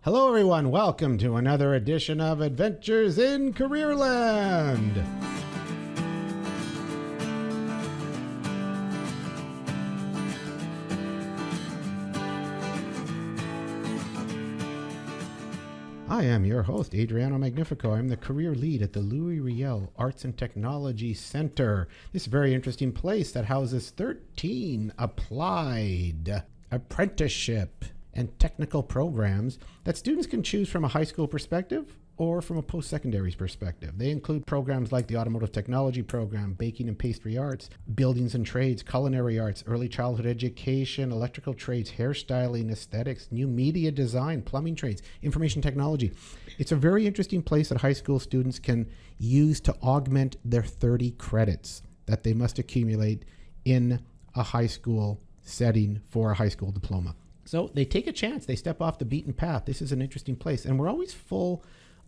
Hello, everyone. Welcome to another edition of Adventures in Careerland. I am your host, Adriano Magnifico. I'm the career lead at the Riel Arts and Technology Center. This is a very interesting place that houses 13 applied apprenticeship and technical programs that students can choose from a high school perspective or from a post-secondary perspective. They include programs like the Automotive Technology Program, Baking and Pastry Arts, Buildings and Trades, Culinary Arts, Early Childhood Education, Electrical Trades, Hairstyling, Aesthetics, New Media Design, Plumbing Trades, Information Technology. It's a very interesting place that high school students can use to augment their 30 credits that they must accumulate in a high school setting for a high school diploma. So they take a chance. They step off the beaten path. This is an interesting place. And we're always full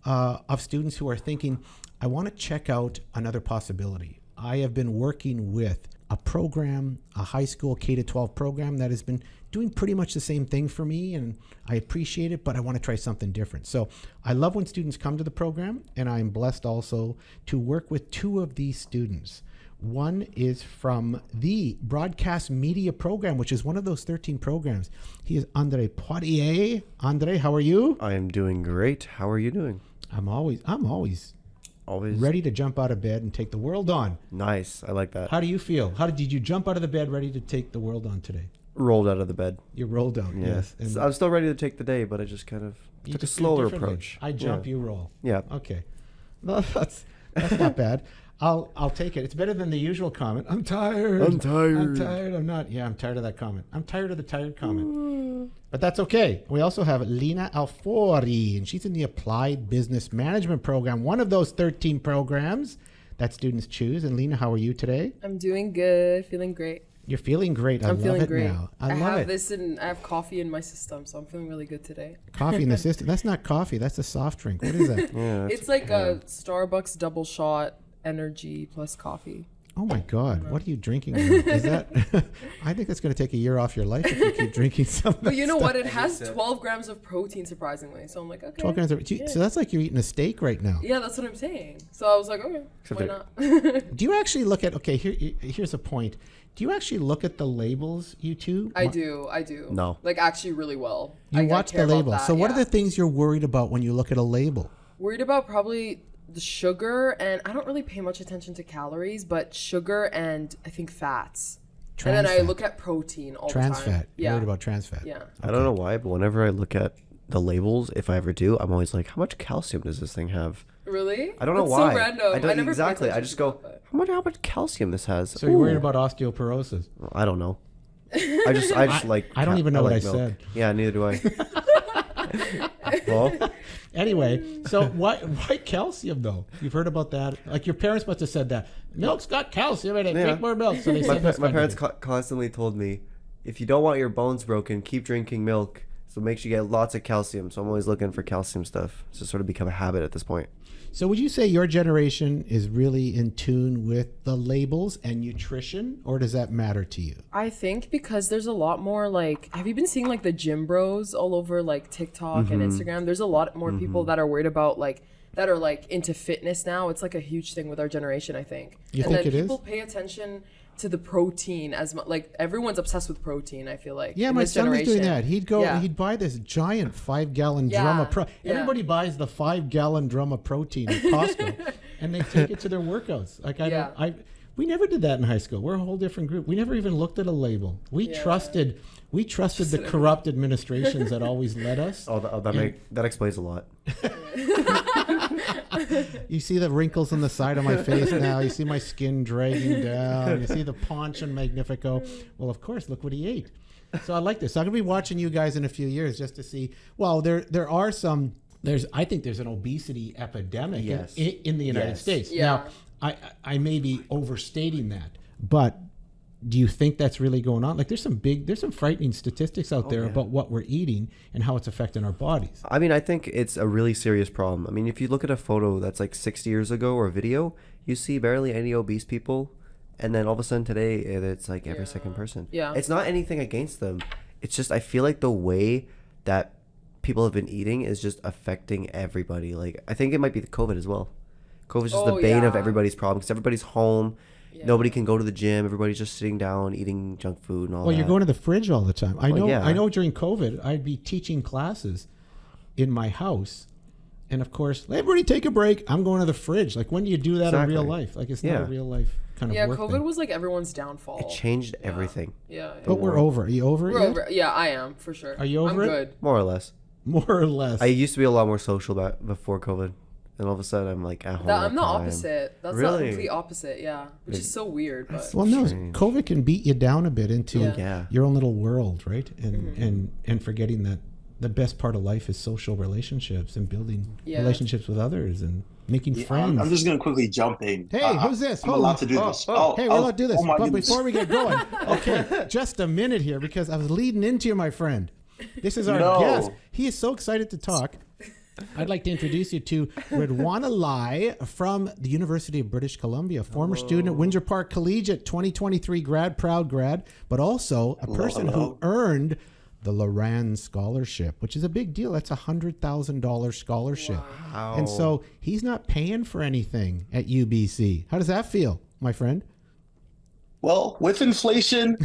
of students who are thinking, I want to check out another possibility. I have been working with a program, a high school K-12 program that has been doing pretty much the same thing for me, and I appreciate it, but I want to try something different. So I love when students come to the program, and I'm blessed also to work with two of these students. One is from the Broadcast Media Program, which is one of those 13 programs. He is Andre Poirier. Andre, how are you? I am doing great. How are you doing? I'm always ready to jump out of bed and take the world on. Nice. I like that. How do you feel? Did you jump out of the bed ready to take the world on today? Rolled out of the bed. You rolled out, yes. And I'm still ready to take the day, but I just kind of took a slower approach. I jump, you roll. Yeah. Okay. No, that's not bad. I'll take it. It's better than the usual comment. I'm tired. I'm not. Yeah, I'm tired of that comment. I'm tired of the tired comment. But that's okay. We also have Lina Alfori, and she's in the Applied Business Management Program, one of those 13 programs that students choose. And Lina, how are you today? I'm doing good. Feeling great. You're feeling great. I love it now. I love it. I have coffee in my system, so I'm feeling really good today. Coffee in the system? That's not coffee. That's a soft drink. What is that? It's like a Starbucks double shot energy plus coffee. Oh my God! What are you drinking now? Is that? I think that's going to take a year off your life if you keep drinking something. But you know what? It has 12 grams of protein, surprisingly. So I'm like, okay. 12 grams of So that's like you're eating a steak right now. Yeah, that's what I'm saying. So I was like, okay, why not? Do you actually look at? Okay, here's a point. Do you actually look at the labels, you two? I do. No. Like actually really well. You watch the label. So what are the things you're worried about when you look at a label? Worried about probably the sugar, and I don't really pay much attention to calories, but sugar and I think fats. And then I look at protein all the time. Trans fat. Yeah. You're worried about trans fat. Yeah. Okay. I don't know why, but whenever I look at the labels, if I ever do, I'm always like, how much calcium does this thing have? Really? I don't know That's why. So random. I don't never exactly. I just go, how much calcium this has? So you're worried about osteoporosis? I don't know. I just like. I don't even know what I milk. said. Yeah, neither do I. Well, anyway, so why calcium though? You've heard about that? Like your parents must have said that milk's got calcium in it. Take more milk. So they said my parents constantly told me, if you don't want your bones broken, keep drinking milk. So make sure you get lots of calcium. So I'm always looking for calcium stuff. It's just sort of become a habit at this point. So would you say your generation is really in tune with the labels and nutrition, or does that matter to you? I think because there's a lot more like, have you been seeing like the gym bros all over like TikTok and Instagram? There's a lot more people that are worried about that are like into fitness now. It's like a huge thing with our generation, I think. You think it is? People pay attention to the protein as much. Like everyone's obsessed with protein, I feel like. Yeah, my son was doing that. He'd buy this giant 5-gallon drum of protein. Everybody buys the 5-gallon drum of protein at Costco and they take it to their workouts. Like we never did that in high school. We're a whole different group. We never even looked at a label. We trusted the corrupt administrations that always led us. That explains a lot. You see the wrinkles on the side of my face now. You see my skin dragging down. You see the paunch and Magnifico. Well, of course, look what he ate. So I like this. So I'm going to be watching you guys in a few years just to see. Well, there are some. I think there's an obesity epidemic in the United States. Yeah. Now, I may be overstating that, but do you think that's really going on? Like there's some frightening statistics out there about what we're eating and how it's affecting our bodies. I mean, I think it's a really serious problem. I mean, if you look at a photo that's like 60 years ago or a video, you see barely any obese people. And then all of a sudden today, it's like every second person. Yeah. It's not anything against them. It's just, I feel like the way that people have been eating is just affecting everybody. Like, I think it might be the COVID as well. COVID's just the bane of everybody's problem because everybody's home. Yeah. Nobody can go to the gym. Everybody's just sitting down, eating junk food and all that. Well, you're going to the fridge all the time. I know during COVID, I'd be teaching classes in my house. And of course, everybody take a break. I'm going to the fridge. Like, when do you do that in real life? Like, it's not a real life kind of work COVID thing. was like everyone's downfall. It changed everything. Yeah. But we're over. Are you over it yet? Over. Yeah, I am, for sure. Are you over it? I'm good. More or less. More or less. I used to be a lot more social before COVID. And all of a sudden, I'm like at home. I'm the opposite. That's really? the complete opposite, yeah. Which is so weird. But. Well, no, COVID can beat you down a bit into your own little world, right? And forgetting that the best part of life is social relationships and building relationships with others and making friends. I'm just going to quickly jump in. Hey, who's this? I'm allowed to do this. Hey, we're allowed to do this. But before we get going, okay, just a minute here because I was leading into you, my friend. This is our guest. He is so excited to talk. I'd like to introduce you to Ridhwanlai from the University of British Columbia, former student at Windsor Park Collegiate, 2023 proud grad, but also a person who earned the Loran Scholarship, which is a big deal. That's $100,000 scholarship. Wow. And so he's not paying for anything at UBC. How does that feel, my friend? Well, with inflation,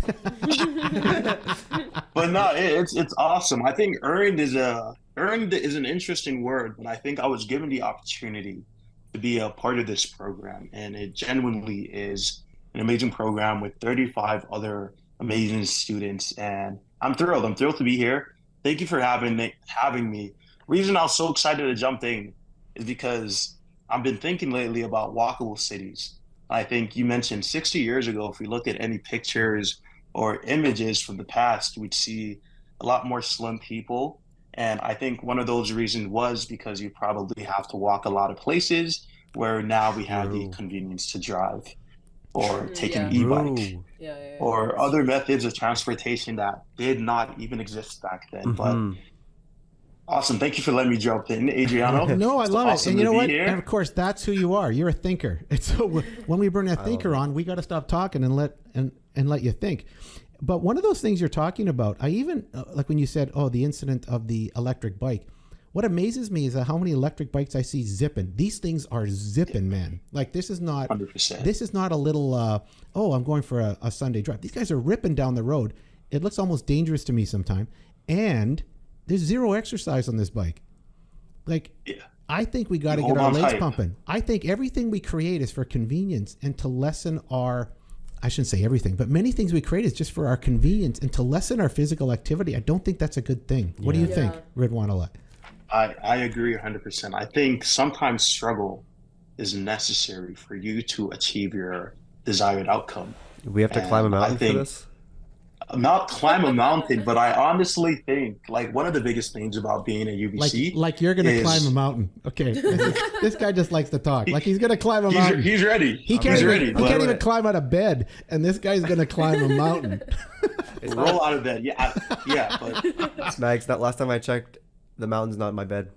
but no, it's awesome. I think earned is an interesting word, but I think I was given the opportunity to be a part of this program, and it genuinely is an amazing program with 35 other amazing students, and I'm thrilled. I'm thrilled to be here. Thank you for having me. Reason I was so excited to jump in is because I've been thinking lately about walkable cities. I think you mentioned 60 years ago, if we look at any pictures or images from the past, we'd see a lot more slim people. And I think one of those reasons was because you probably have to walk a lot of places where now we have the convenience to drive or take an e-bike or other methods of transportation that did not even exist back then. But awesome. Thank you for letting me jump in, Adriano. No, I love it. And you know what? And of course, that's who you are. You're a thinker. And so when we bring a thinker on, we got to stop talking and let you think. But one of those things you're talking about, I even, like when you said, the incident of the electric bike, what amazes me is how many electric bikes I see zipping. These things are zipping, man. Like, this is not 100%. This is not a little, I'm going for a Sunday drive. These guys are ripping down the road. It looks almost dangerous to me sometimes. And there's zero exercise on this bike. Like, I think we got to get our legs pumping. I think everything we create is for convenience and to lessen I shouldn't say everything, but many things we create is just for our convenience and to lessen our physical activity. I don't think that's a good thing. What do you think, Ridhwanlai? I agree 100%. I think sometimes struggle is necessary for you to achieve your desired outcome. We have to climb a mountain for this? Not climb a mountain, but I honestly think like one of the biggest things about being a UBC, like you're going to climb a mountain. Okay, this guy just likes to talk. Like he's going to climb a mountain. He's ready. He can't even climb out of bed, and this guy's going to climb a mountain. Roll out of bed. Yeah. But Max, that last time I checked, the mountain's not in my bed.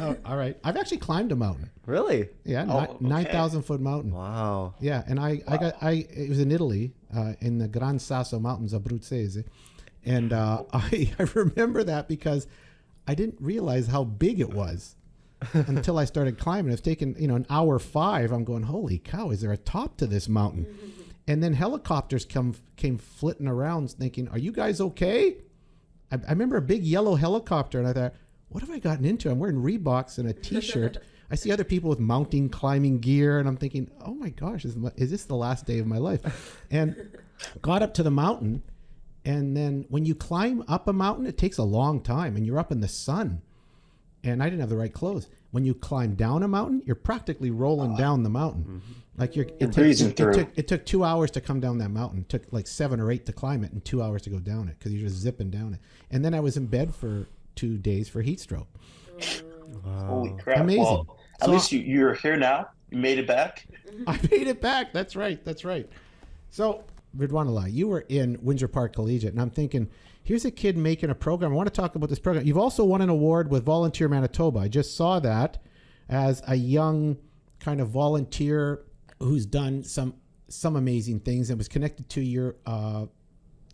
Oh, all right. I've actually climbed a mountain. Really? Yeah, 9,000-foot mountain. Wow. Yeah, and it was in Italy, in the Gran Sasso Mountains of Abruzzese, and I remember that because I didn't realize how big it was until I started climbing. It's taken an hour 5. I'm going, holy cow! Is there a top to this mountain? And then helicopters came flitting around, thinking, "Are you guys okay?" I remember a big yellow helicopter, and I thought, what have I gotten into? I'm wearing Reeboks and a T-shirt. I see other people with mounting climbing gear, and I'm thinking, oh my gosh, is this the last day of my life? And got up to the mountain, and then when you climb up a mountain, it takes a long time, and you're up in the sun. And I didn't have the right clothes. When you climb down a mountain, you're practically rolling down the mountain. Like it took 2 hours to come down that mountain. It took like 7 or 8 to climb it, and 2 hours to go down it because you're just zipping down it. And then I was in bed for 2 days for heat stroke. Wow. Holy crap! Amazing. Well, at least you're here now. You made it back. I made it back. That's right. So, Ridhwanlai, you were in Windsor Park Collegiate, and I'm thinking, here's a kid making a program. I want to talk about this program. You've also won an award with Volunteer Manitoba. I just saw that as a young kind of volunteer who's done some amazing things and was connected to your,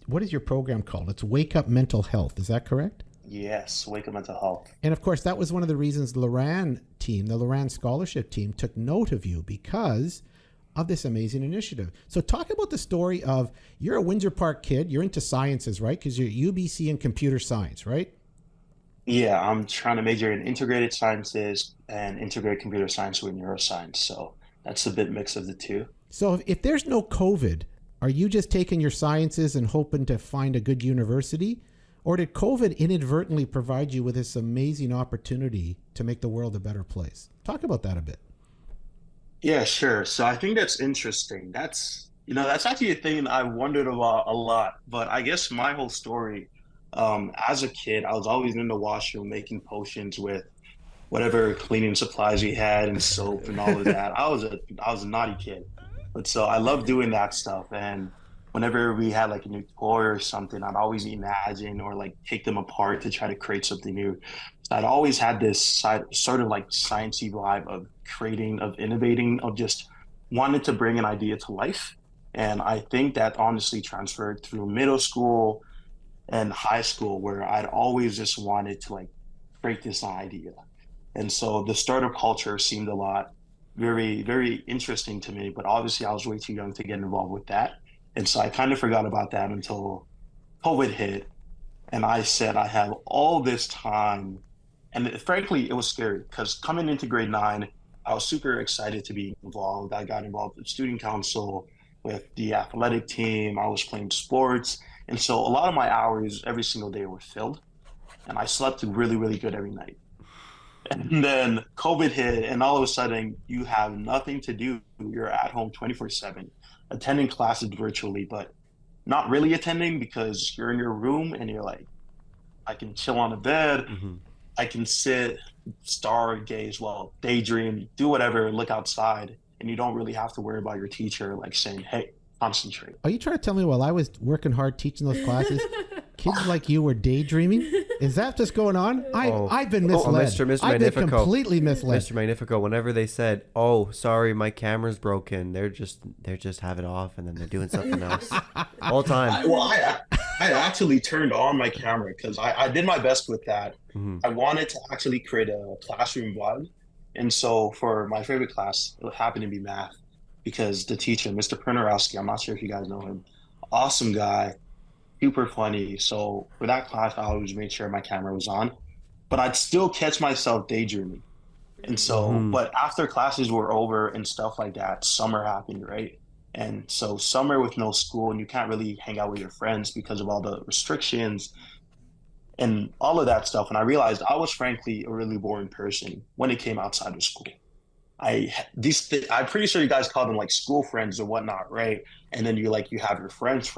what is your program called? It's Wake Up Mental Health. Is that correct? Yes, Wake Up Mental Health. And of course, that was one of the reasons the Loran Scholarship team took note of you, because of this amazing initiative. So talk about the story of, you're a Windsor Park kid, you're into sciences, right? Because you're UBC in computer science, right? Yeah, I'm trying to major in integrated sciences and integrated computer science with neuroscience. So that's a bit mix of the two. So if there's no COVID, are you just taking your sciences and hoping to find a good university? Or did COVID inadvertently provide you with this amazing opportunity to make the world a better place? Talk about that a bit. Yeah, sure. So I think that's interesting. That's actually a thing I wondered about a lot. But I guess my whole story, as a kid, I was always in the washroom making potions with whatever cleaning supplies we had and soap and all of that. I was a naughty kid, but so I loved doing that stuff. And whenever we had like a new toy or something, I'd always imagine or like take them apart to try to create something new. I'd always had this sort of like sciencey vibe of creating, of innovating, of just wanted to bring an idea to life. And I think that honestly transferred through middle school and high school, where I'd always just wanted to like create this idea. And so the startup culture seemed a lot very, very interesting to me, but obviously I was way too young to get involved with that. And so I kind of forgot about that until COVID hit. And I said, I have all this time. And frankly, it was scary because coming into grade 9, I was super excited to be involved. I got involved with student council, with the athletic team. I was playing sports. And so a lot of my hours every single day were filled. And I slept really, really good every night. And then COVID hit, and all of a sudden you have nothing to do. You're at home 24/7, attending classes virtually, but not really attending because you're in your room and you're like, I can chill on the bed. Mm-hmm. I can sit, stargaze, daydream, do whatever, look outside, and you don't really have to worry about your teacher like saying, hey, concentrate. Are you trying to tell me while I was working hard teaching those classes, kids like you were daydreaming? Is that just going on? I've been misled. Mr. I've been Magnifico. completely misled. Mr. Magnifico, whenever they said, oh, sorry, my camera's broken, they're just have it off and then they're doing something else all the time. I actually turned on my camera because I did my best with that. Mm-hmm. I wanted to actually create a classroom vlog. And so for my favorite class, it happened to be math, because the teacher, Mr. Prinarowski, I'm not sure if you guys know him, awesome guy, super funny. So for that class, I always made sure my camera was on, but I'd still catch myself daydreaming. And so, but after classes were over and stuff like that, summer happened, right? And so summer with no school, and you can't really hang out with your friends because of all the restrictions and all of that stuff. And I realized I was frankly a really boring person when it came outside of school. I'm pretty sure you guys call them like school friends or whatnot, right? And then you have your friends.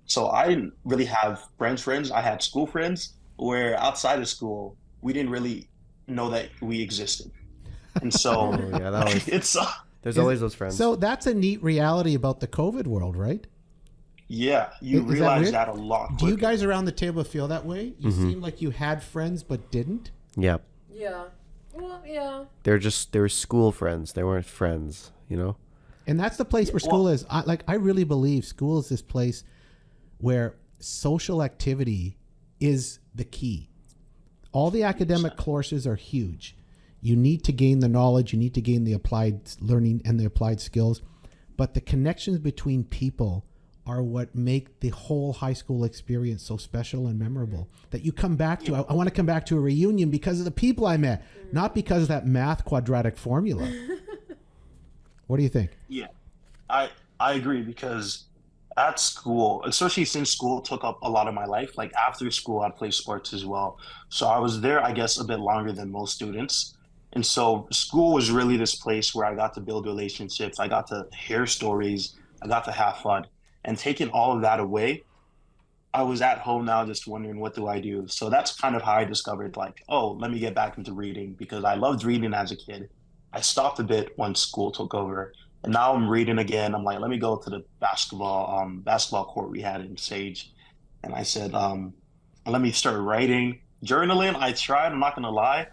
So I didn't really have friends. I had school friends, where outside of school, we didn't really know that we existed. And so there's always those friends. So that's a neat reality about the COVID world, right? Yeah, you realize that a lot quicker. Do you guys around the table feel that way? You seem like you had friends but didn't? Yeah. Yeah. Well, yeah. They were school friends. They weren't friends, you know? And that's the place where school is. I really believe school is this place where social activity is the key. All the academic courses are huge. You need to gain the knowledge, you need to gain the applied learning and the applied skills, but the connections between people are what make the whole high school experience so special and memorable that you come back to. I want to come back to a reunion because of the people I met, not because of that math quadratic formula. What do you think? Yeah, I agree, because at school, especially since school took up a lot of my life, like after school, I'd play sports as well. So I was there, I guess, a bit longer than most students. And so school was really this place where I got to build relationships. I got to hear stories. I got to have fun. And taking all of that away, I was at home now just wondering, what do I do? So that's kind of how I discovered, let me get back into reading, because I loved reading as a kid. I stopped a bit when school took over. And now I'm reading again. I'm like, let me go to the basketball court we had in Sage. And I said, let me start writing. Journaling, I tried, I'm not going to lie.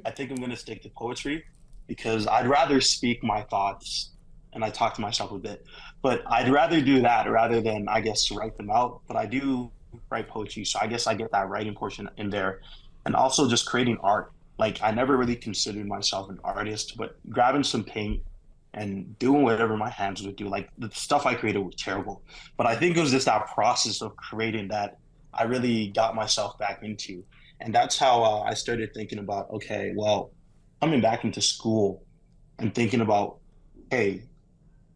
I think I'm going to stick to poetry, because I'd rather speak my thoughts, and I talk to myself a bit. But I'd rather do that rather than, I guess, write them out. But I do write poetry, so I guess I get that writing portion in there, and also just creating art. Like I never really considered myself an artist, but grabbing some paint and doing whatever my hands would do. Like the stuff I created was terrible, but I think it was just that process of creating that I really got myself back into. And that's how I started thinking about, okay, well, coming back into school and thinking about, hey,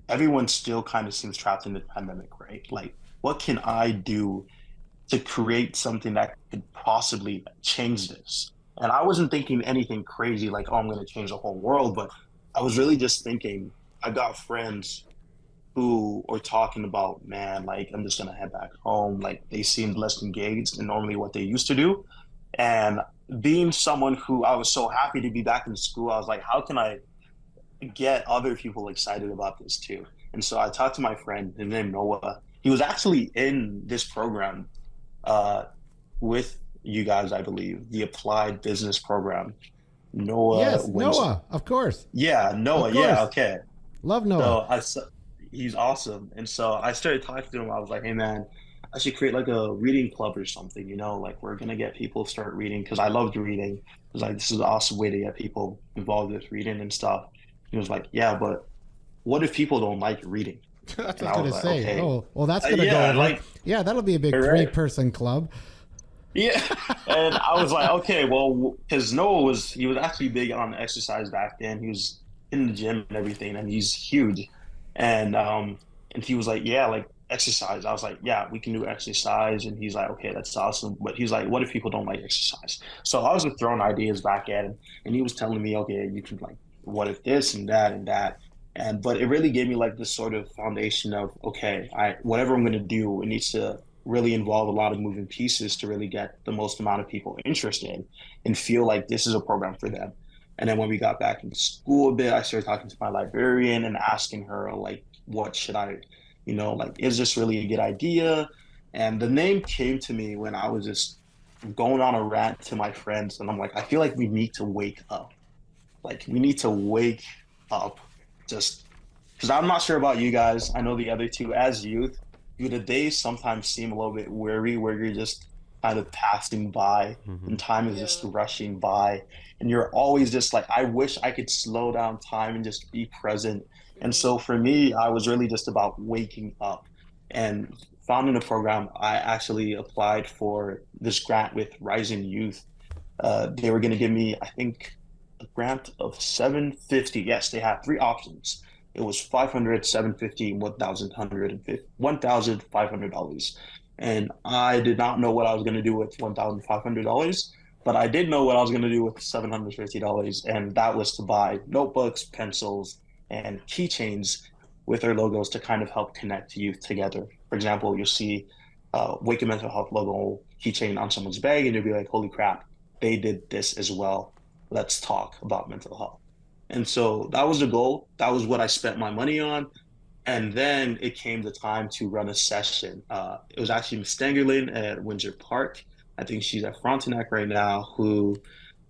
everyone still kind of seems trapped in the pandemic, right? Like, what can I do to create something that could possibly change this? And I wasn't thinking anything crazy like, oh, I'm going to change the whole world, but I was really just thinking, I got friends who are talking about, man, like, I'm just going to head back home. Like, they seemed less engaged than normally what they used to do. And being someone who I was so happy to be back in school, I was like, how can I get other people excited about this too? And so I talked to my friend, his name Noah. He was actually in this program with you guys, I believe, the Applied Business Program. Noah. Yes, Noah, of course. Yeah, Noah. Yeah, okay. Love Noah. So he's awesome. And so I started talking to him. I was like, hey, man, I should create like a reading club or something, you know, like we're going to get people to start reading because I loved reading. I was like, this is an awesome way to get people involved with reading and stuff. He was like, yeah, but what if people don't like reading? That's what I was going to say. Okay. Oh, well, that's going to yeah, go. Like, yeah, that'll be a big three-person club. Yeah. And I was like, okay, well, because Noah he was actually big on exercise back then. He was in the gym and everything, and he's huge. And he was like, yeah, like exercise. I was like, yeah, we can do exercise. And he's like, okay, that's awesome. But he's like, what if people don't like exercise? So I was just throwing ideas back at him, and he was telling me, okay, you can like, what if this and that and that. But it really gave me like this sort of foundation of, okay, whatever I'm going to do, it needs to really involve a lot of moving pieces to really get the most amount of people interested and feel like this is a program for them. And then when we got back into school a bit, I started talking to my librarian and asking her, like, what should I, you know, like, is this really a good idea? And the name came to me when I was just going on a rant to my friends. And I'm like, I feel like we need to wake up. Like, we need to wake up just because I'm not sure about you guys. I know the other two, as youth, the days sometimes seem a little bit weary where you're just kind of passing by and time is just rushing by. And you're always just like, I wish I could slow down time and just be present. And so for me, I was really just about waking up. And founding a program, I actually applied for this grant with Rising Youth. They were going to give me, I think, a grant of $750. Yes, they had three options. It was $500, $750, $1,500. And I did not know what I was going to do with $1,500, but I did know what I was going to do with $750. And that was to buy notebooks, pencils, and keychains with their logos to kind of help connect youth together. For example, you'll see Wake Up Mental Health logo keychain on someone's bag, and you'll be like, holy crap, they did this as well. Let's talk about mental health. And so that was the goal. That was what I spent my money on. And then it came the time to run a session. It was actually Miss Stangerlin at Windsor Park. I think she's at Frontenac right now,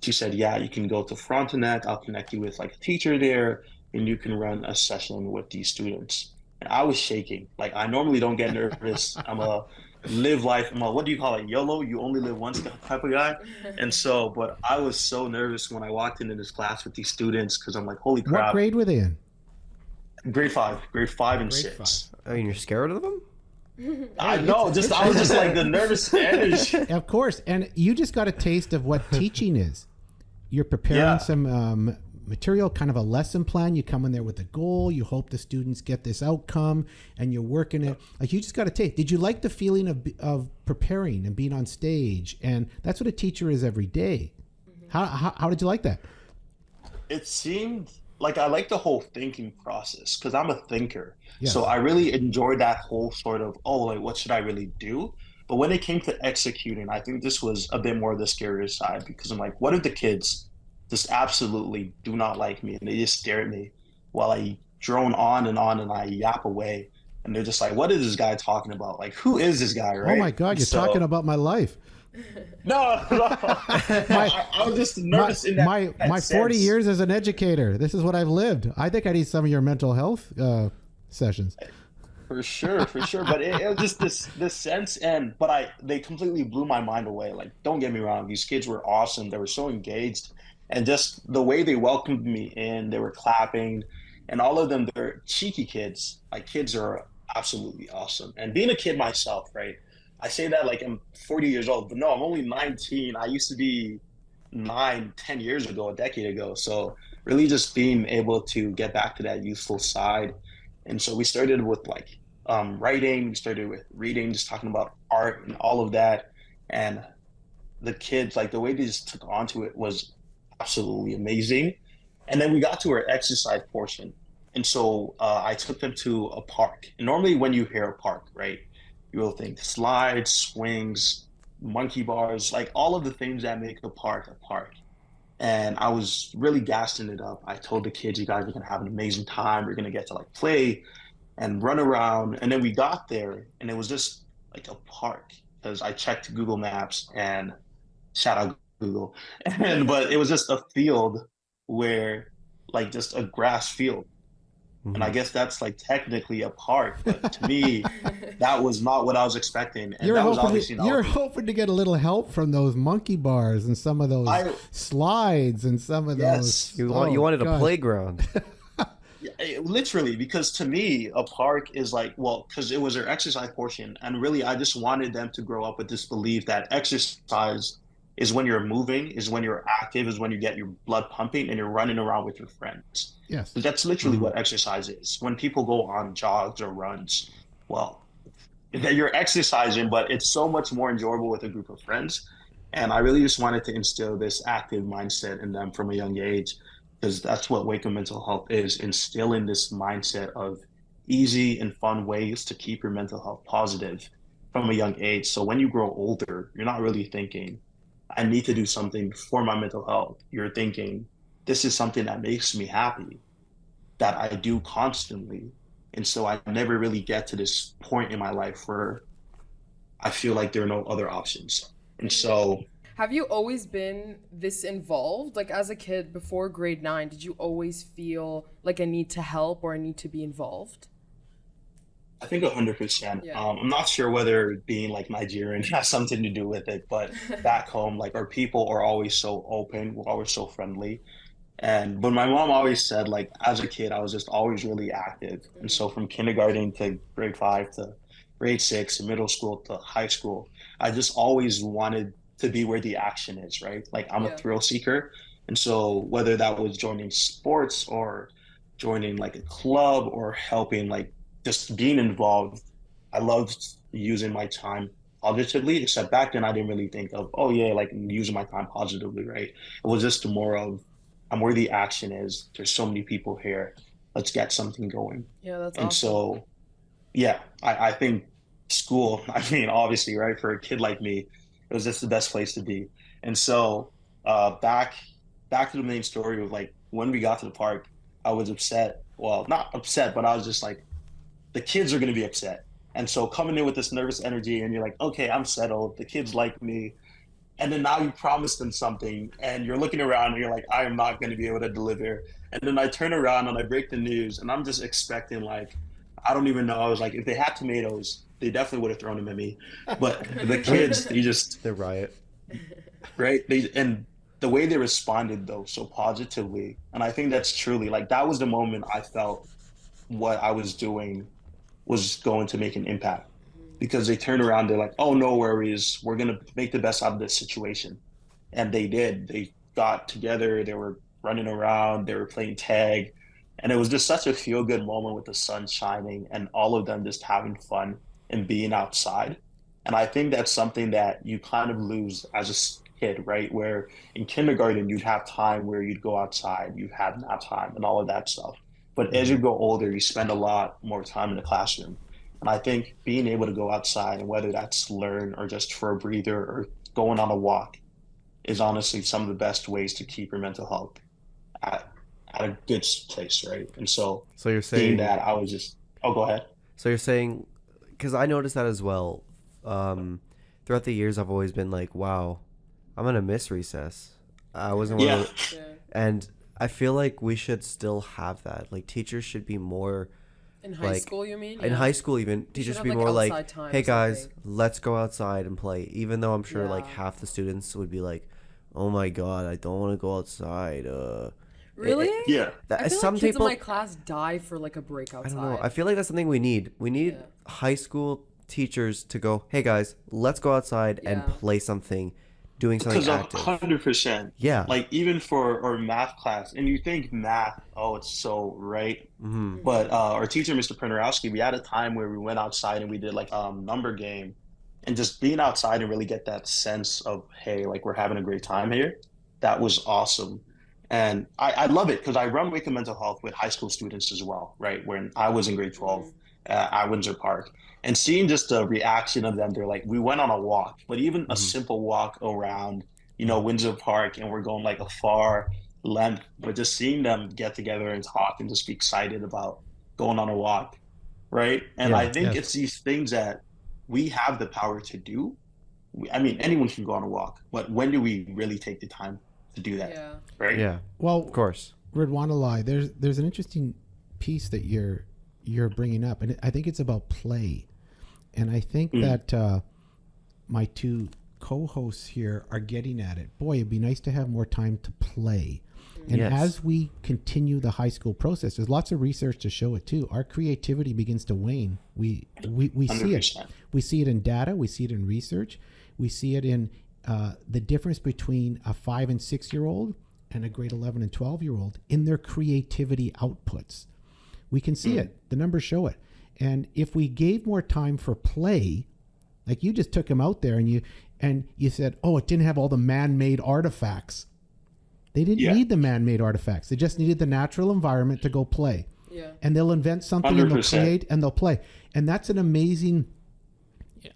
she said, yeah, you can go to Frontenac. I'll connect you with like a teacher there, and you can run a session with these students. And I was shaking. Like, I normally don't get nervous. I'm a live life. I'm a, what do you call it? YOLO, you only live once type of guy. And so, but I was so nervous when I walked into this class with these students because I'm like, holy crap. What grade were they in? Grade 5 and 6. I mean, you're scared of them? I know. I was just like the nervous energy. Of course. And you just got a taste of what teaching is. You're preparing some material, kind of a lesson plan. You come in there with a goal. You hope the students get this outcome, and you're working it. Like, you just got to take. Did you like the feeling of preparing and being on stage? And that's what a teacher is every day. How did you like that? It seemed like I like the whole thinking process because I'm a thinker. Yes. So I really enjoyed that whole sort of, like, what should I really do? But when it came to executing, I think this was a bit more of the scarier side because I'm like, what if the kids just absolutely do not like me and they just stare at me while I drone on and I yap away, and they're just like, what is this guy talking about? Like, who is this guy, right? Oh my God, you're talking about my life. No. I was just nervous in that my 40 sense. years as an educator. This is what I've lived. I think I need some of your mental health sessions. For sure. But it was just this sense, but they completely blew my mind away. Like, don't get me wrong, these kids were awesome. They were so engaged, and just the way they welcomed me in, they were clapping, and all of them, they're cheeky kids. Like, kids are absolutely awesome. And being a kid myself, right? I say that like I'm 40 years old, but no, I'm only 19. I used to be 10 years ago, a decade ago. So really just being able to get back to that youthful side. And so we started with like writing, we started with reading, just talking about art and all of that. And the kids, like the way they just took onto it was absolutely amazing. And then we got to our exercise portion. And so I took them to a park. And normally when you hear a park, right, you will think slides, swings, monkey bars, like all of the things that make a park a park. And I was really gassing it up. I told the kids, you guys are gonna have an amazing time. We're gonna get to like play and run around. And then we got there and it was just like a park because I checked Google Maps and shout out Google. But it was just a field where like just a grass field. And I guess that's like technically a park, but to me, that was not what I was expecting. And that was obviously not. You're hoping to get a little help from those monkey bars and some of those slides and some of those. You wanted a playground. Literally, because to me, a park is like, well, because it was their exercise portion. And really, I just wanted them to grow up with this belief that exercise is when you're moving, is when you're active, is when you get your blood pumping and you're running around with your friends. Yes. So that's literally what exercise is. When people go on jogs or runs, well, you're exercising, but it's so much more enjoyable with a group of friends. And I really just wanted to instill this active mindset in them from a young age, because that's what Wake Up Mental Health is, instilling this mindset of easy and fun ways to keep your mental health positive from a young age. So when you grow older, you're not really thinking, I need to do something for my mental health. You're thinking, this is something that makes me happy, that I do constantly. And so I never really get to this point in my life where I feel like there are no other options. And so... Have you always been this involved? Like as a kid before grade 9, did you always feel like a need to help or a need to be involved? I think 100%. Yeah. I'm not sure whether being like Nigerian has something to do with it, but back home, like our people are always so open, we're always so friendly. But my mom always said, like, as a kid, I was just always really active. And so from kindergarten to grade 5 to grade 6, middle school to high school, I just always wanted to be where the action is, right? Like I'm a thrill seeker. And so whether that was joining sports or joining like a club or helping, like just being involved, I loved using my time positively, except back then I didn't really think of, oh yeah, like using my time positively, right? It was just more of, I'm where the action is. There's so many people here. Let's get something going. Yeah, that's and awesome. So, yeah, I think school, I mean, obviously, right, for a kid like me, it was just the best place to be. And so back to the main story of like, when we got to the park, I was upset. Well, not upset, but I was just like, the kids are going to be upset. And so coming in with this nervous energy and you're like, okay, I'm settled. The kids like me. And then now you promise them something and you're looking around and you're like, I am not going to be able to deliver. And then I turn around and I break the news and I'm just expecting like, I don't even know. I was like, if they had tomatoes, they definitely would have thrown them at me. But the kids, they riot. Right? And the way they responded though, so positively. And I think that's truly like, that was the moment I felt what I was doing was going to make an impact, because they turned around, they're like, oh, no worries, we're going to make the best out of this situation. And they did. They got together, they were running around, they were playing tag, and it was just such a feel-good moment with the sun shining and all of them just having fun and being outside. And I think that's something that you kind of lose as a kid, right? Where in kindergarten, you'd have time where you'd go outside, you'd have nap time and all of that stuff. But as you go older, you spend a lot more time in the classroom. And I think being able to go outside, and whether that's learn or just for a breather or going on a walk, is honestly some of the best ways to keep your mental health at a good place, right? And so you're saying that I was just, go ahead. So you're saying, because I noticed that as well. Throughout the years, I've always been like, wow, I'm going to miss recess. I wasn't one of the, and I feel like we should still have that. Like teachers should be more In high school, you mean? In high school, even teachers should be more like, "Hey guys, let's go outside and play." Even though I'm sure like half the students would be like, "Oh my god, I don't want to go outside." Really? Yeah. I feel some like kids people in my class die for like a break outside. I don't know. I feel like that's something we need. We need high school teachers to go, "Hey guys, let's go outside and play something." Doing something active. 100%. Yeah. Like even for our math class, and you think math, oh, it's so right. But our teacher, Mr. Printerowski, we had a time where we went outside and we did like number game, and just being outside and really get that sense of, hey, like we're having a great time here. That was awesome. And I love it because I run Wake Mental Health with high school students as well, right? When I was in grade 12 at Windsor Park. And seeing just the reaction of them, they're like, we went on a walk, but even a simple walk around, Windsor Park, and we're going like a far length, but just seeing them get together and talk and just be excited about going on a walk, right? And I think it's these things that we have the power to do. I mean, anyone can go on a walk, but when do we really take the time to do that? Yeah. Right? Yeah. Well, of course. Ridhwanlai, there's an interesting piece that you're bringing up, and I think it's about play. And I think that my two co-hosts here are getting at it. Boy, it'd be nice to have more time to play. And as we continue the high school process, there's lots of research to show it too. Our creativity begins to wane. We see it. We see it in data. We see it in research. We see it in the difference between a 5 and 6 year old and a grade 11 and 12-year-old in their creativity outputs. We can see it. The numbers show it. And if we gave more time for play, like you just took them out there and you said, oh, it didn't have all the man-made artifacts. They didn't need the man-made artifacts. They just needed the natural environment to go play. Yeah. And they'll invent something 100%. And they'll create and they'll play. And that's an amazing,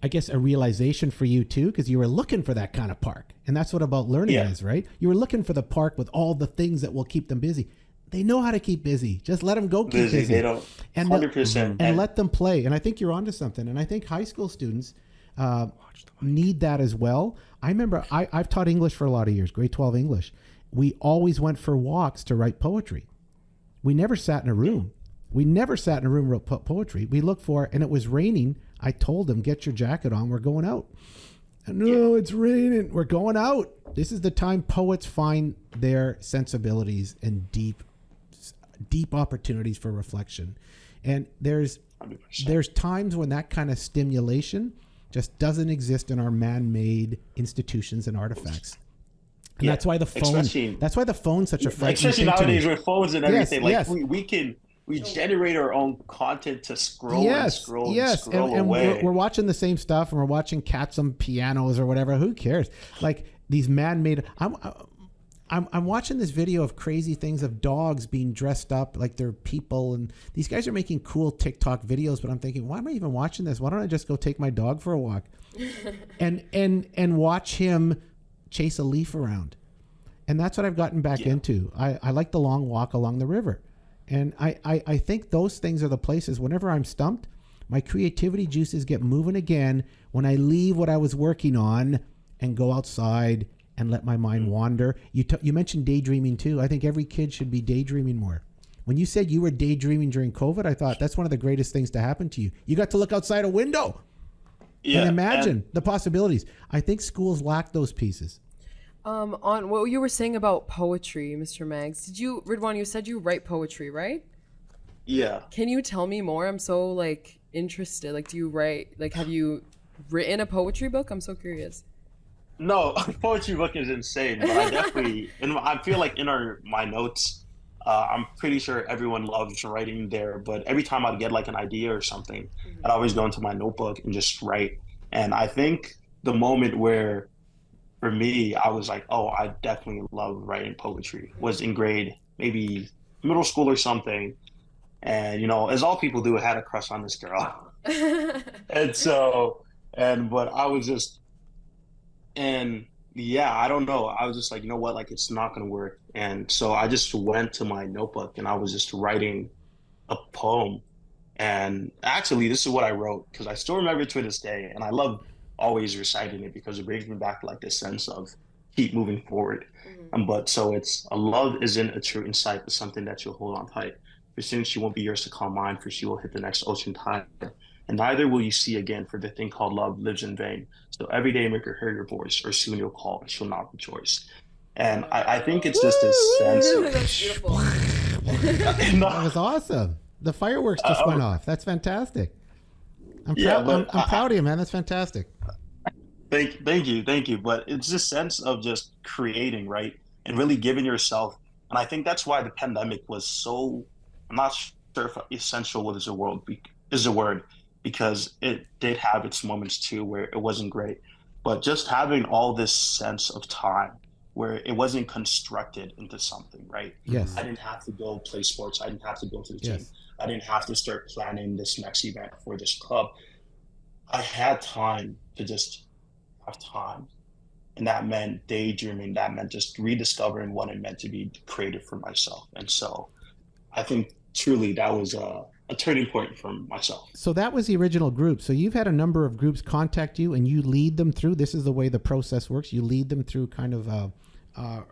I guess, a realization for you too, because you were looking for that kind of park. And that's what about learning is, right? You were looking for the park with all the things that will keep them busy. They know how to keep busy. Just let them go keep busy. They don't. 100%. And let them play. And I think you're onto something. And I think high school students need that as well. I remember I've taught English for a lot of years, grade 12 English. We always went for walks to write poetry. We never sat in a room. And wrote poetry. We looked for, and it was raining. I told them, get your jacket on. We're going out. No, it's raining. We're going out. This is the time poets find their sensibilities and deep opportunities for reflection. And there's 100%. Times when that kind of stimulation just doesn't exist in our man-made institutions and artifacts. And that's why the phone's such a frightening thing. Especially nowadays with phones and everything. We generate our own content to scroll and scroll away. We're watching the same stuff, and we're watching cats on pianos or whatever. Who cares? Like these man-made. I'm watching this video of crazy things of dogs being dressed up like they're people, and these guys are making cool TikTok videos. But I'm thinking, why am I even watching this? Why don't I just go take my dog for a walk, and watch him chase a leaf around? And that's what I've gotten back into. I like the long walk along the river. And I think those things are the places, whenever I'm stumped, my creativity juices get moving again when I leave what I was working on and go outside and let my mind wander. You mentioned daydreaming too. I think every kid should be daydreaming more. When you said you were daydreaming during COVID, I thought that's one of the greatest things to happen to you. You got to look outside a window and imagine the possibilities. I think schools lack those pieces. On what you were saying about poetry, Mr. Mags, Ridwan, you said you write poetry, right? Yeah. Can you tell me more? I'm so interested. Do you write, have you written a poetry book? I'm so curious. No, poetry book is insane, but I definitely, and I feel like in my notes, I'm pretty sure everyone loves writing there, but every time I'd get an idea or something, I'd always go into my notebook and just write. And I think the moment where, for me, I was like, oh, I definitely love writing poetry, was in grade, maybe middle school or something. And, as all people do, I had a crush on this girl. But I was just, I don't know. I was just like, you know what, it's not going to work. And so I just went to my notebook and I was just writing a poem. And actually, this is what I wrote, because I still remember it to this day. And I love always reciting it because it brings me back this sense of keep moving forward. But so it's, a love isn't a true insight, but something that you'll hold on tight. for soon she won't be yours to call mine, for she will hit the next ocean tide. And neither will you see again, for the thing called love lives in vain. So every day make her hear your voice, or soon you'll call and she'll not rejoice. And I think it's just this sense of... That's beautiful. That was awesome. The fireworks just went off. That's fantastic. I'm proud of you, man. That's fantastic. Thank you. But it's this sense of just creating, right? And really giving yourself. And I think that's why the pandemic was so, I'm not sure if essential is a word, because it did have its moments too where it wasn't great. But just having all this sense of time where it wasn't constructed into something, right? Yes. I didn't have to go play sports. I didn't have to go to the gym. Yes. I didn't have to start planning this next event for this club. I had time to just have time. And that meant daydreaming. That meant just rediscovering what it meant to be creative for myself. And so I think truly that was a turning point for myself. So that was the original group. So you've had a number of groups contact you and you lead them through. This is the way the process works. You lead them through kind of a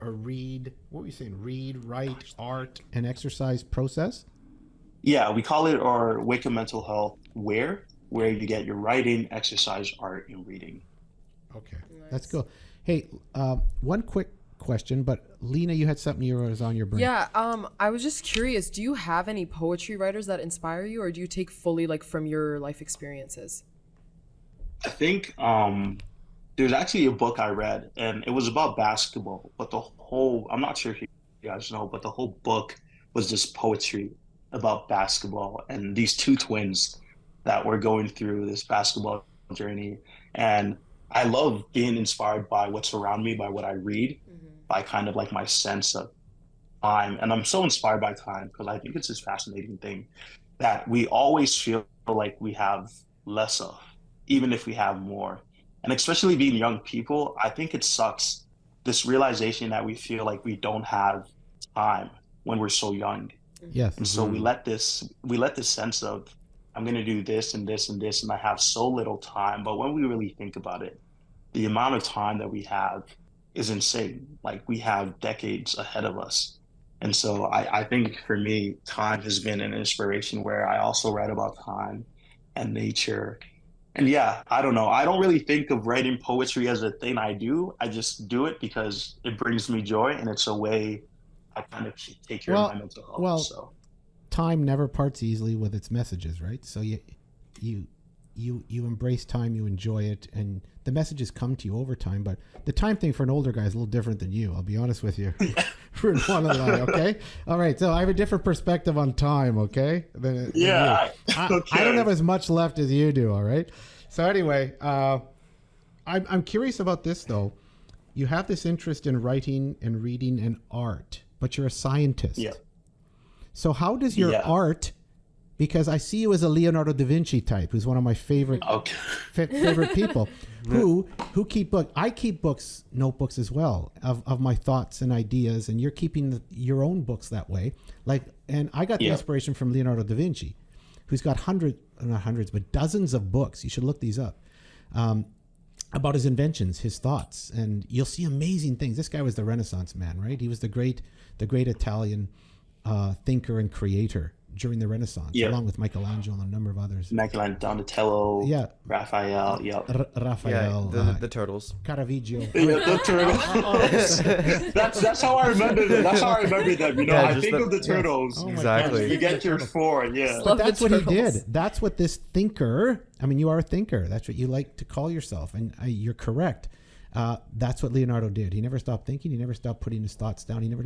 read, write, art, and exercise process. Yeah, we call it our Wake Up Mental Health where you get your writing, exercise, art, and reading. Okay, Nice. that's cool. Hey, one quick question, but Lena, you had something was on your brain. Yeah, I was just curious, do you have any poetry writers that inspire you, or do you take fully like from your life experiences? I think there's actually a book I read, and it was about basketball, but I'm not sure if you guys know, but the whole book was just poetry about basketball and these two twins that were going through this basketball journey. And I love being inspired by what's around me, by what I read, by kind of like my sense of time. And I'm so inspired by time because I think it's this fascinating thing that we always feel like we have less of, even if we have more. And especially being young people, I think it sucks, this realization that we feel like we don't have time when we're so young. Yes. And so we let this sense of, I'm going to do this and this and this, and I have so little time. But when we really think about it, the amount of time that we have is insane. Like, we have decades ahead of us. And so I think for me, time has been an inspiration where I also write about time and nature. And yeah, I don't know. I don't really think of writing poetry as a thing I do. I just do it because it brings me joy, and it's a way I kind of take care of my mental health. Well, so time never parts easily with its messages, right? So you embrace time, you enjoy it, and the messages come to you over time. But the time thing for an older guy is a little different than you. I'll be honest with you. Ridhwanlai, okay? All right. So I have a different perspective on time, okay? Yeah. I don't have as much left as you do, all right? So anyway, I'm curious about this, though. You have this interest in writing and reading and art, but you're a scientist. Yeah. So how does your art, because I see you as a Leonardo da Vinci type, who's one of my favorite favorite people, who keep books. I keep notebooks as well of my thoughts and ideas, and you're keeping your own books that way. And I got the inspiration from Leonardo da Vinci, who's got not hundreds, but dozens of books. You should look these up. About his inventions, his thoughts, and you'll see amazing things. This guy was the Renaissance man, right? He was the great Italian thinker and creator during the Renaissance, along with Michelangelo and a number of others. Michelangelo, Donatello, Raphael, Raphael, the turtles, Caravaggio. The turtles. that's how I remember them. That's how I remember them. I think of the turtles. Oh, exactly. You get your four, But that's what he did. That's what this thinker. I mean, you are a thinker. That's what you like to call yourself, and you're correct. That's what Leonardo did. He never stopped thinking. He never stopped putting his thoughts down. He never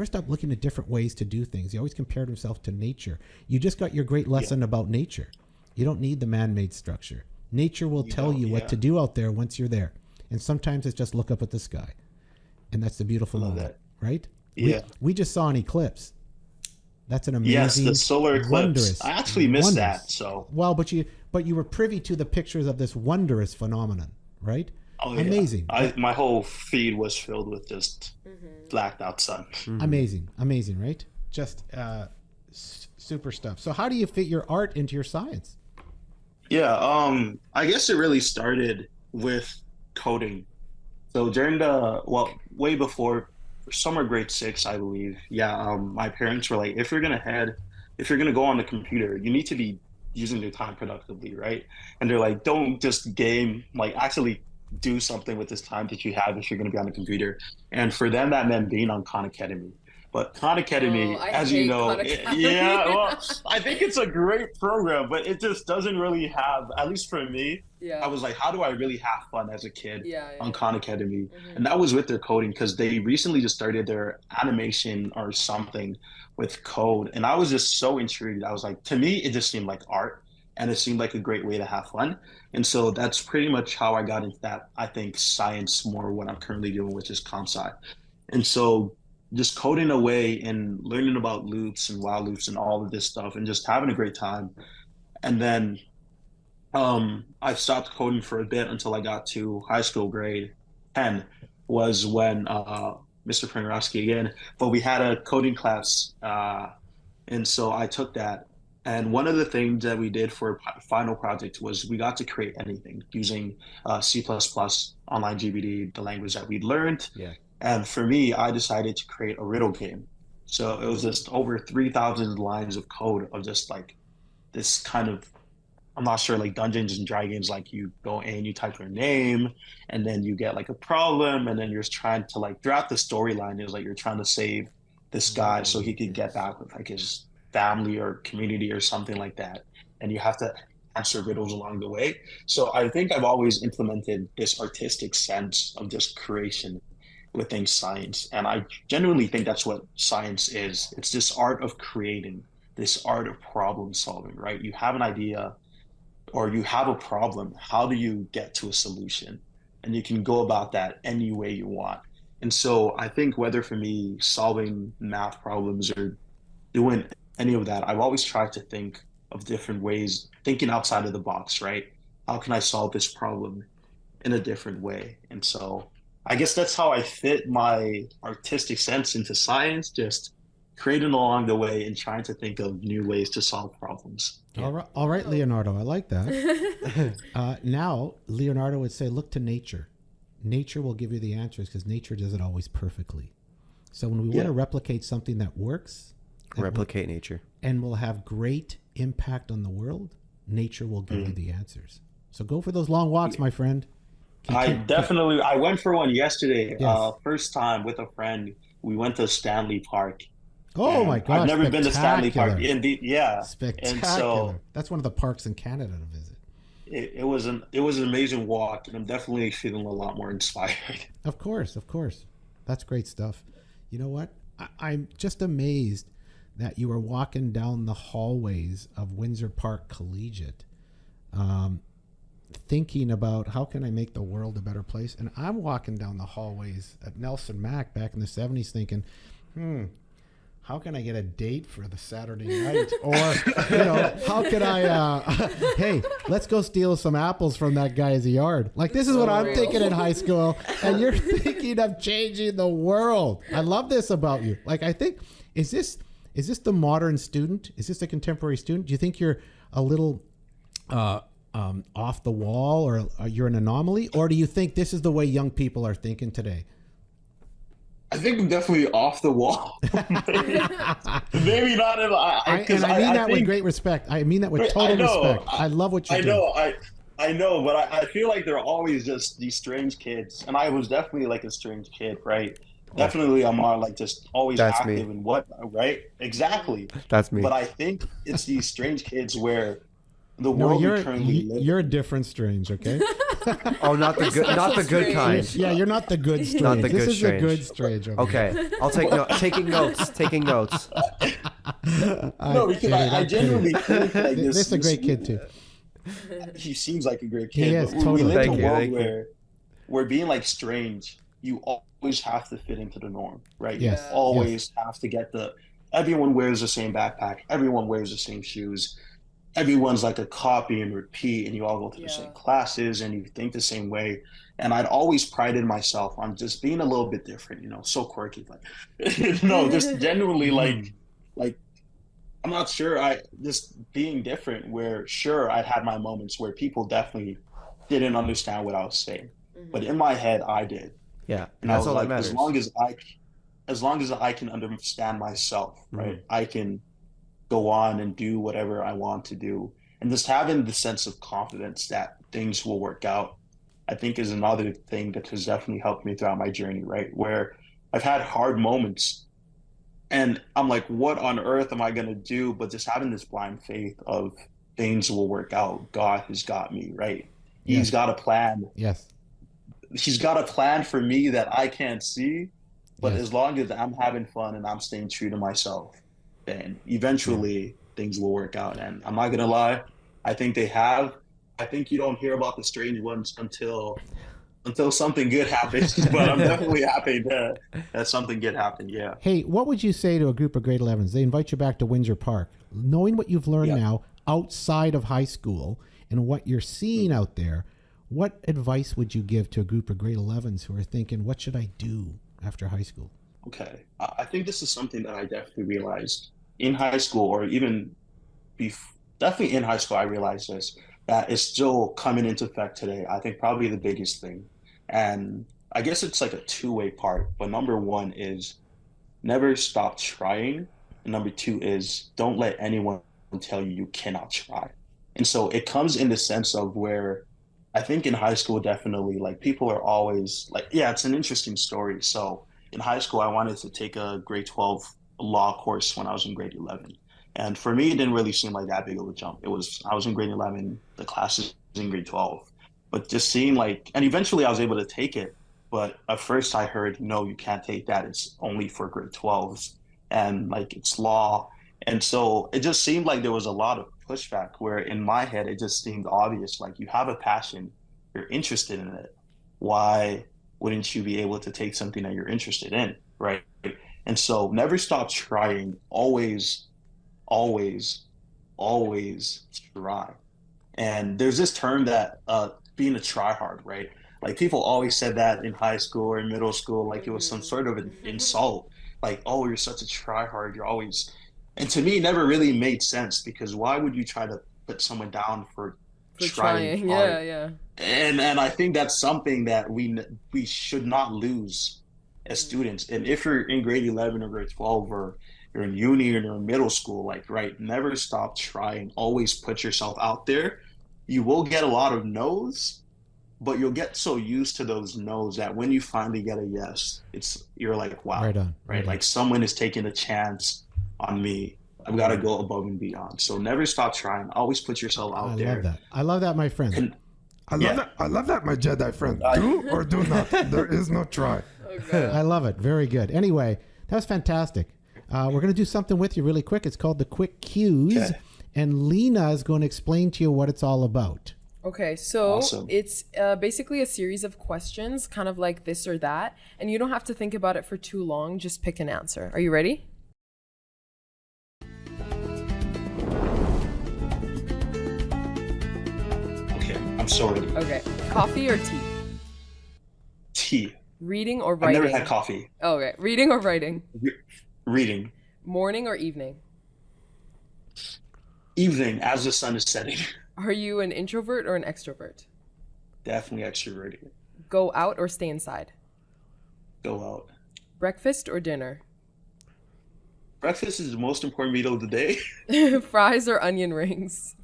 stopped looking at different ways to do things. He always compared himself to nature. You just got your great lesson about nature. You don't need the man-made structure. Nature will tell you what to do out there once you're there. And sometimes it's just look up at the sky. And that's the beautiful moment, right? Yeah. We just saw an eclipse. That's an amazing, yes, the solar eclipse. Wondrous, I actually missed that. So well, but you were privy to the pictures of this wondrous phenomenon, right? Oh, amazing. My whole feed was filled with just blacked out sun. Amazing, right? Just super stuff. So how do you fit your art into your science? Yeah, I guess it really started with coding. So during way before summer grade 6, I believe. Yeah, my parents were like, if you're gonna head if you're going to go on the computer, you need to be using your time productively, right? And they're like, don't just game, like actually do something with this time that you have if you're going to be on the computer. And for them, that meant being on Khan Academy. But Khan Academy, as you know, yeah, well, I think it's a great program, but it just doesn't really have, at least for me, I was like, how do I really have fun as a kid on Khan Academy? And that was with their coding, because they recently just started their animation or something with code. And I was just so intrigued. I was like, to me, it just seemed like art, and it seemed like a great way to have fun. And so that's pretty much how I got into that, I think, science more what I'm currently doing, which is comp sci. And so just coding away and learning about loops and while loops and all of this stuff and just having a great time. And then I stopped coding for a bit until I got to high school. Grade 10 was when Mr. Pringarowski again, but we had a coding class. And so I took that. And one of the things that we did for a final project was we got to create anything using C++, online GBD, the language that we'd learned. Yeah. And for me, I decided to create a riddle game. So it was just over 3,000 lines of code of just like this kind of, I'm not sure, like Dungeons and Dragons, like you go in, you type your name, and then you get like a problem, and then you're trying to like, throughout the storyline, it was like you're trying to save this guy so he could get back with like his family or community or something like that. And you have to answer riddles along the way. So I think I've always implemented this artistic sense of just creation within science. And I genuinely think that's what science is. It's this art of creating, this art of problem solving, right? You have an idea or you have a problem. How do you get to a solution? And you can go about that any way you want. And so I think whether for me solving math problems or doing any of that, I've always tried to think of different ways, thinking outside of the box, right? How can I solve this problem in a different way? And so I guess that's how I fit my artistic sense into science, just creating along the way and trying to think of new ways to solve problems. All right, Leonardo, I like that. Now, Leonardo would say, look to nature. Nature will give you the answers because nature does it always perfectly. So when we want to replicate something that works, replicate nature, and will have great impact on the world, nature will give you the answers. So go for those long walks, my friend. I went for one yesterday. Yes. First time with a friend. We went to Stanley Park. Oh my gosh! I've never been to Stanley Park. Indeed, yeah. Spectacular. And so that's one of the parks in Canada to visit. It was an amazing walk, and I'm definitely feeling a lot more inspired. Of course. That's great stuff. You know what? I'm just amazed that you were walking down the hallways of Windsor Park Collegiate, thinking about how can I make the world a better place. And I'm walking down the hallways at Nelson Mac back in the 70s thinking, how can I get a date for the Saturday night? Or, how can I, hey, let's go steal some apples from that guy's yard. Like, this is what I'm thinking in high school. And you're thinking of changing the world. I love this about you. Like, I think, is this the modern student? Is this a contemporary student? Do you think you're a little off the wall, or you're an anomaly? Or do you think this is the way young people are thinking today? I think I'm definitely off the wall. Maybe not. I mean that with great respect. I mean that with total respect. I love what you do. I know, but I feel like they're always just these strange kids. And I was definitely like a strange kid, right? Definitely, I'm like just always active and what, right? Exactly. That's me. But I think it's these strange kids where the world we currently live. You're a different strange, okay? Oh, not the good kind. Yeah, you're not the good strange. Not the this good is strange. The good strange. Okay, I'll take taking notes. No, because I genuinely think like this is a great kid too. He seems like a great kid. He is, but totally. We live in a world where being like strange, you always have to fit into the norm, right? Yes. You always have to get everyone wears the same backpack. Everyone wears the same shoes. Everyone's like a copy and repeat, and you all go to the same classes and you think the same way. And I'd always prided myself on just being a little bit different, so quirky. Like, just genuinely like I'm not sure. Just being different. Where sure I'd had my moments where people definitely didn't understand what I was saying, but in my head I did. Yeah, and I was like, as long as I can understand myself, right? I can go on and do whatever I want to do. And just having the sense of confidence that things will work out, I think is another thing that has definitely helped me throughout my journey, right? Where I've had hard moments and I'm like, what on earth am I going to do? But just having this blind faith of things will work out. God has got me, right? Yes. He's got a plan. Yes. He's got a plan for me that I can't see. But Yes. as long as I'm having fun and I'm staying true to myself, then eventually things will work out. And I'm not going to lie, I think they have. I think you don't hear about the strange ones until something good happens. But I'm definitely happy that something good happened. Yeah. Hey, what would you say to a group of grade 11s? They invite you back to Windsor Park. Knowing what you've learned now outside of high school and what you're seeing out there, what advice would you give to a group of grade 11s who are thinking, what should I do after high school? Okay. I think this is something that I definitely realized in high school, or even definitely in high school, I realized this, that is still coming into effect today. I think probably the biggest thing. And I guess it's like a two-way part. But number one is never stop trying. And number two is don't let anyone tell you cannot try. And so it comes in the sense of where I think in high school, definitely, like people are always like, yeah, it's an interesting story. So in high school, I wanted to take a grade 12 law course when I was in grade 11. And for me, it didn't really seem like that big of a jump. I was in grade 11, the class is in grade 12. But just seeing like, and eventually I was able to take it. But at first I heard, no, you can't take that. It's only for grade 12s. And like, it's law. And so it just seemed like there was a lot of pushback where in my head, it just seemed obvious. Like you have a passion, you're interested in it. Why wouldn't you be able to take something that you're interested in, right? And so never stop trying. Always try. And there's this term that being a tryhard, right? Like people always said that in high school or in middle school, like it was some sort of an insult. Like, oh, you're such a tryhard. You're always, and to me, it never really made sense because why would you try to put someone down for trying hard? Yeah. And I think that's something that we should not lose as students. And if you're in grade 11 or grade 12 or you're in uni or you're in middle school, like, right, never stop trying. Always put yourself out there. You will get a lot of no's, but you'll get so used to those no's that when you finally get a yes, you're like, wow, Right on. Like someone is taking a chance on me. I've got to go above and beyond. So never stop trying. Always put yourself out there. I love that, my friend. And, I love that, my Jedi friend. Do or do not. There is no try. Okay. I love it. Very good. Anyway, that was fantastic. We're going to do something with you really quick. It's called the Quick Cues. Okay. And Lena is going to explain to you what it's all about. Okay, so Awesome. it's basically a series of questions, kind of like this or that. And you don't have to think about it for too long. Just pick an answer. Are you ready? okay, I'm so ready. Okay. Coffee or tea? Tea. Reading or I've writing? never had coffee. Okay. Reading or writing? Reading. Morning or evening? Evening as the sun is setting. Are you an introvert or an extrovert? Definitely extroverted. Go out or stay inside? Go out. Breakfast or dinner? Breakfast is the most important meal of the day. Fries or onion rings?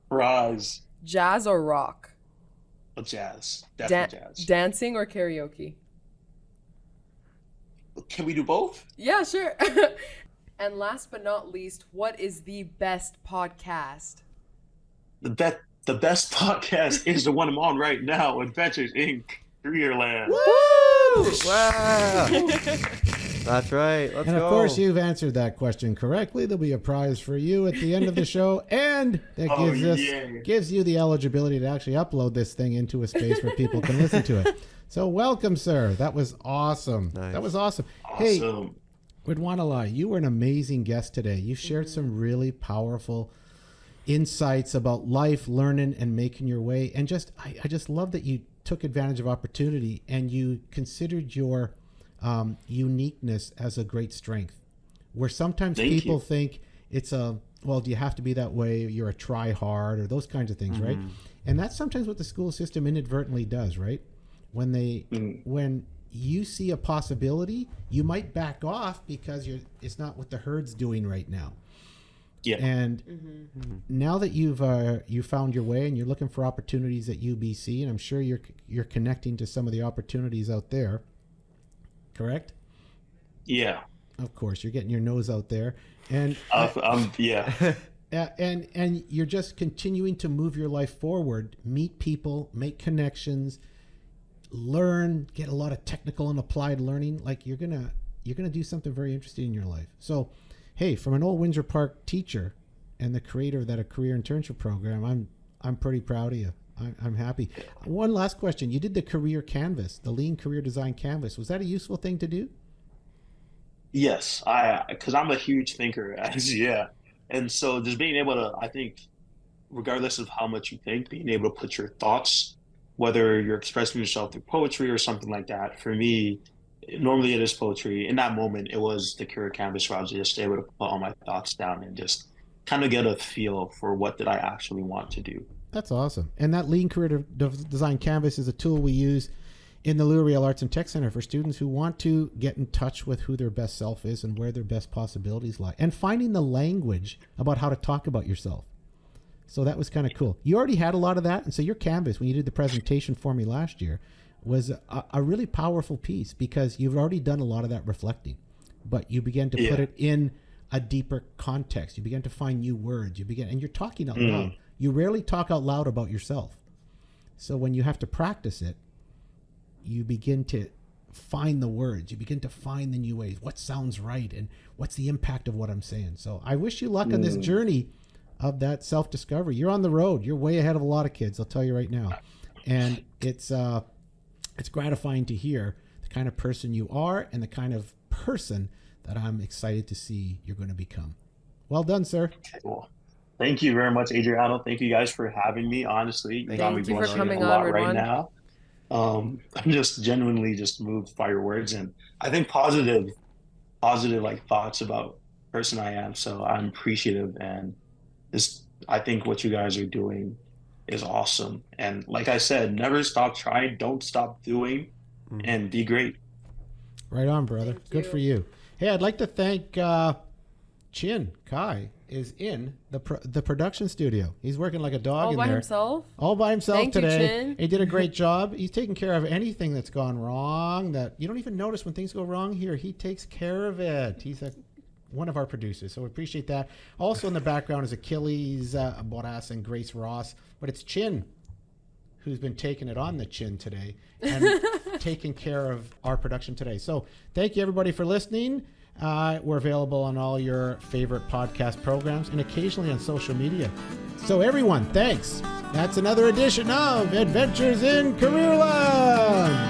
Fries. Jazz or rock? Jazz. Definitely jazz. Dancing or karaoke? Can we do both? Yeah, sure. And last but not least, what is the best podcast? The best podcast is the one I'm on right now, Adventures in Careerland. Woo! Wow. That's right. Let's And go. of course, you've answered that question correctly. There'll be a prize for you at the end of the show, and that gives you the eligibility to actually upload this thing into a space where people can listen to it. So welcome, sir. That was awesome. Nice. That was awesome. Awesome. Hey, Ridhwanlai, you were an amazing guest today. You shared some really powerful insights about life, learning, and making your way. And I just love that you took advantage of opportunity and you considered your uniqueness as a great strength. Where sometimes people think it's do you have to be that way? You're a try hard or those kinds of things, right? And that's sometimes what the school system inadvertently does, right? When you see a possibility, you might back off because it's not what the herd's doing right now. Yeah. And now that you found your way and you're looking for opportunities at UBC, and I'm sure you're connecting to some of the opportunities out there, correct? Yeah. Of course, you're getting your nose out there, and yeah. and you're just continuing to move your life forward, meet people, make connections, learn, get a lot of technical and applied learning. Like you're gonna do something very interesting in your life. So, hey, from an old Windsor Park teacher and the creator of that career internship program, I'm pretty proud of you. I'm happy. One last question: you did the career canvas, the Lean Career Design Canvas. Was that a useful thing to do? Yes, because I'm a huge thinker, and so just being able to, I think, regardless of how much you think, being able to put your thoughts, whether you're expressing yourself through poetry or something like that, for me, normally it is poetry. In that moment, it was the career canvas where I was just able to put all my thoughts down and just kind of get a feel for what did I actually want to do. That's awesome. And that Lean Career Design Canvas is a tool we use in the Riel Arts and Tech Center for students who want to get in touch with who their best self is and where their best possibilities lie, and finding the language about how to talk about yourself. So that was kind of cool. You already had a lot of that, and so your canvas, when you did the presentation for me last year, was a really powerful piece because you've already done a lot of that reflecting, but you began to put it in a deeper context. You began to find new words. And you're talking out loud. You rarely talk out loud about yourself. So when you have to practice it, you begin to find the words. You begin to find the new ways. What sounds right, and what's the impact of what I'm saying? So I wish you luck on this journey of that self-discovery. You're on the road. You're way ahead of a lot of kids, I'll tell you right now. And it's gratifying to hear the kind of person you are and the kind of person that I'm excited to see you're going to become. Well done, sir. Okay, well, thank you very much, Adriano. Thank you guys for having me. Honestly, you got me Thank you for going coming a lot on, right Ridhwan. now. I'm just genuinely just moved by your words, and I think positive like thoughts about the person I am. So I'm appreciative, and I think what you guys are doing is awesome. And like I said, never stop trying, don't stop doing, and be great. Right on, brother. Thank Good you. for you. Hey, I'd like to thank Chin Kai is in the production studio. He's working like a dog All in by there. himself? All by himself Thank you, today. Chin. He did a great job. He's taking care of anything that's gone wrong that you don't even notice when things go wrong here. He takes care of it. He's one of our producers, so we appreciate that. Also in the background is Achilles Boras and Grace Ross, but it's Chin who's been taking it on the chin today and taking care of our production today. So thank you, everybody, for listening. We're available on all your favorite podcast programs and occasionally on social media. So everyone, thanks. That's another edition of Adventures in Careerland.